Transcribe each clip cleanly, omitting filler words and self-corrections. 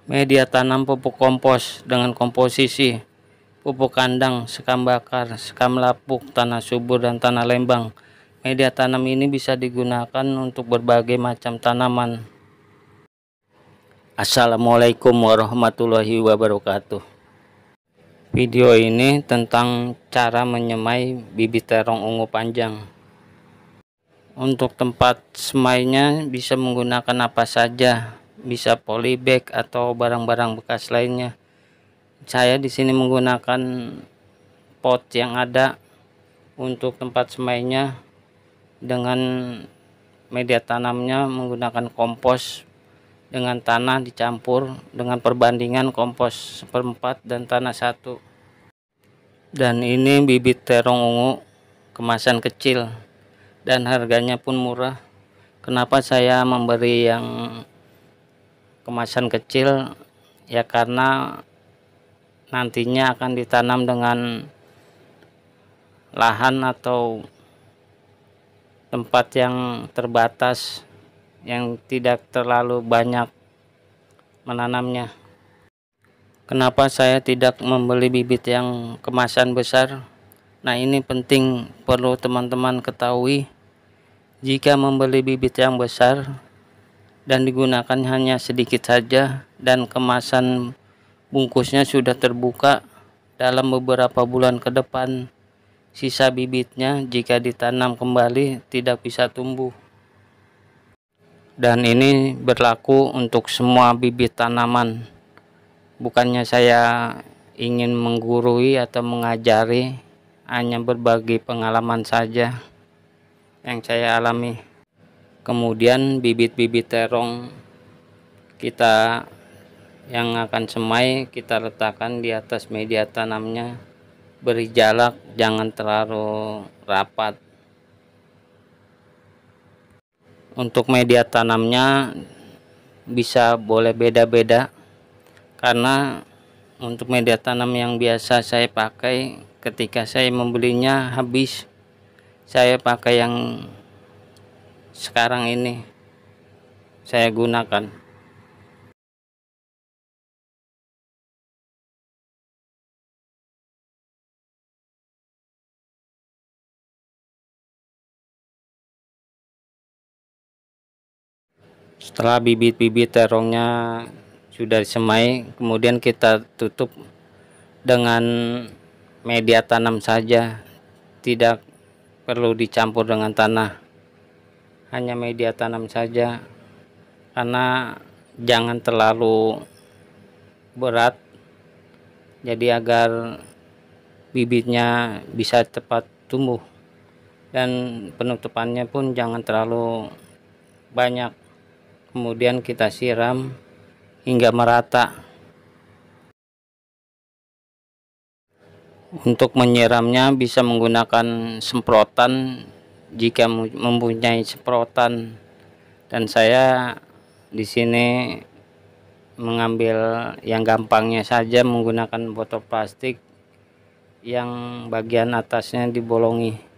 Media tanam pupuk kompos dengan komposisi pupuk kandang, sekam bakar, sekam lapuk, tanah subur, dan tanah lembang. Media tanam ini bisa digunakan untuk berbagai macam tanaman. Assalamualaikum warahmatullahi wabarakatuh. Video ini tentang cara menyemai bibit terong ungu panjang. Untuk tempat semainya bisa menggunakan apa saja, bisa polybag atau barang-barang bekas lainnya. Saya di sini menggunakan pot yang ada untuk tempat semainya, dengan media tanamnya menggunakan kompos dengan tanah dicampur dengan perbandingan kompos 1/4 dan tanah 1. Dan ini bibit terong ungu kemasan kecil dan harganya pun murah. Kenapa saya memberi yang kemasan kecil? Ya karena nantinya akan ditanam dengan lahan atau tempat yang terbatas, yang tidak terlalu banyak menanamnya. Kenapa saya tidak membeli bibit yang kemasan besar? Nah, ini penting, perlu teman-teman ketahui. Jika membeli bibit yang besar dan digunakan hanya sedikit saja, dan kemasan bungkusnya sudah terbuka, dalam beberapa bulan ke depan sisa bibitnya jika ditanam kembali tidak bisa tumbuh. Dan ini berlaku untuk semua bibit tanaman. Bukannya saya ingin menggurui atau mengajari, hanya berbagi pengalaman saja yang saya alami. Kemudian bibit-bibit terong kita yang akan semai kita letakkan di atas media tanamnya, beri jarak, jangan terlalu rapat. Untuk media tanamnya bisa boleh beda-beda, karena untuk media tanam yang biasa saya pakai, ketika saya membelinya habis, saya pakai yang sekarang ini saya gunakan. Setelah bibit-bibit terongnya sudah disemai, kemudian kita tutup dengan media tanam saja, tidak perlu dicampur dengan tanah, hanya media tanam saja, karena jangan terlalu berat, jadi agar bibitnya bisa cepat tumbuh. Dan penutupannya pun jangan terlalu banyak, kemudian kita siram hingga merata. Untuk menyiramnya bisa menggunakan semprotan jika mempunyai semprotan, dan saya di sini mengambil yang gampangnya saja, menggunakan botol plastik yang bagian atasnya dibolongi.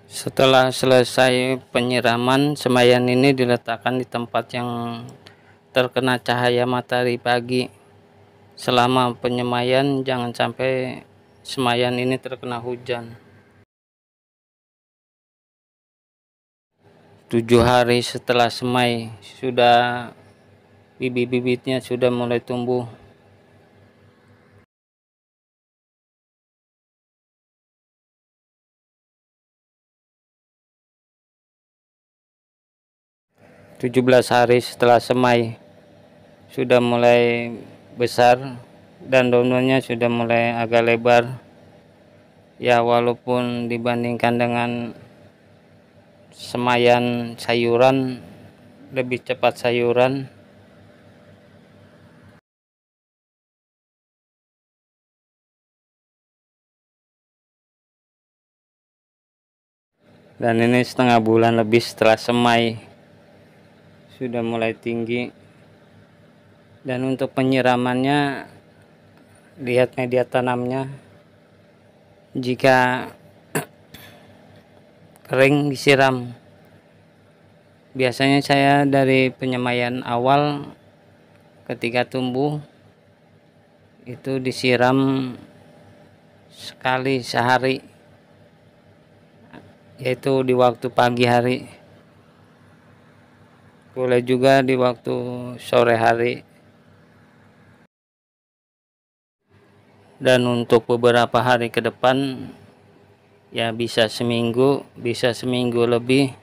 Setelah selesai penyiraman, semaian ini diletakkan di tempat yang terkena cahaya matahari pagi. Selama penyemaian jangan sampai semaian ini terkena hujan. 7 hari setelah semai, sudah bibit-bibitnya sudah mulai tumbuh. Tujuh 17 hari setelah semai sudah mulai besar dan daunnya sudah mulai agak lebar. Ya, walaupun dibandingkan dengan semaian sayuran, lebih cepat sayuran. Dan ini setengah bulan lebih setelah semai, sudah mulai tinggi. Dan untuk penyiramannya, lihat media tanamnya, Jika kering disiram. Biasanya saya dari penyemaian awal ketika tumbuh itu disiram sekali sehari, yaitu di waktu pagi hari, boleh juga di waktu sore hari. Dan untuk beberapa hari ke depan, ya bisa seminggu lebih,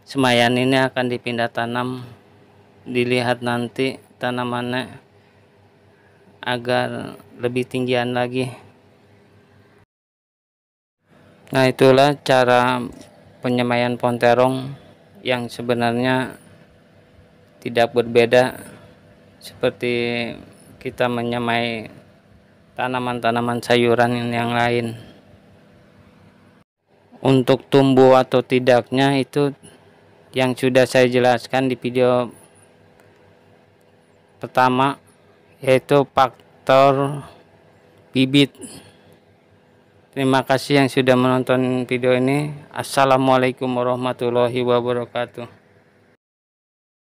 semaian ini akan dipindah tanam. Dilihat nanti tanamannya agar lebih tinggian lagi. Nah, itulah cara penyemaian pohon terong yang sebenarnya tidak berbeda seperti kita menyemai tanaman-tanaman sayuran yang lain. Untuk tumbuh atau tidaknya itu yang sudah saya jelaskan di video pertama, yaitu faktor bibit. Terima kasih yang sudah menonton video ini. Assalamualaikum warahmatullahi wabarakatuh.